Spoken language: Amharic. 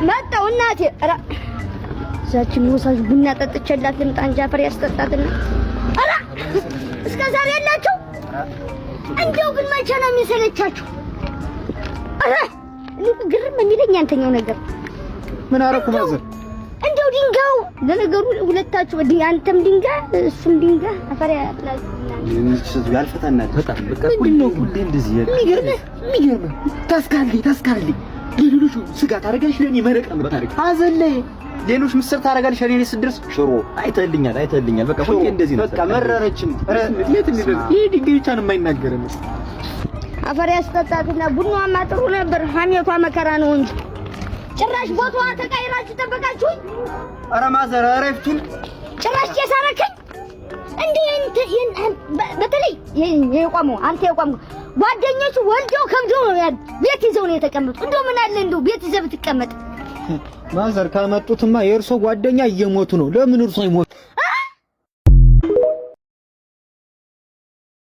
መጣው እናቴ ኧረ እዛችን ወሳጅ ቡና ጠጥቼላት ልምጣ እንጂ አፈር ያስጠጣትና ኧረ እስከ ዛሬ ያላችሁ እንደው ግን መቼ ነው የሚሰለቻችሁ? ኧረ ግርም የሚለኝ አንተኛው ነገር ምን አረኩ ማዘር? እንደው ድንጋው ለነገሩ ሁለታችሁ አንተም ድንጋይ እሱም ድንጋይ አፈር ያጥላል። ያልፈታናል በጣም በቃ ምንድነው ሁሌ እንደዚህ የሚገርምህ ታስካልኝ ሌሎች ስጋ ታረጋሽ ለኔ መረቅ ነው ታረጋ አዘለይ ሌሎች ምስር ታረጋልሽ ለኔ ስድርስ ሽሮ አይተልኛል በቃ ሁሌ እንደዚህ ነው። በቃ መረረችም የት እንደዚህ ይሄ ድንጋይ ብቻ ነው የማይናገረን። አፈር ያስጠጣትና ቡናዋማ ጥሩ ነበር፣ ሀሜቷ መከራ ነው እንጂ ጭራሽ ቦታዋ ተቀይራችሁ ጠበቃችሁኝ። ኧረ ማዘር ረፍቱን ጭራሽ የሳረከኝ እንዴ በተለይ የቆመው አንተ የቆመው ጓደኞቹ ወልደው ከብደው ነው ቤት ይዘው ነው የተቀመጡ። እንደው ምን አለ እንደው ቤት ይዘህ ብትቀመጥ። ማዘር ካመጡትማ የእርሶ ጓደኛ እየሞቱ ነው። ለምን እርሶ ይሞቱ?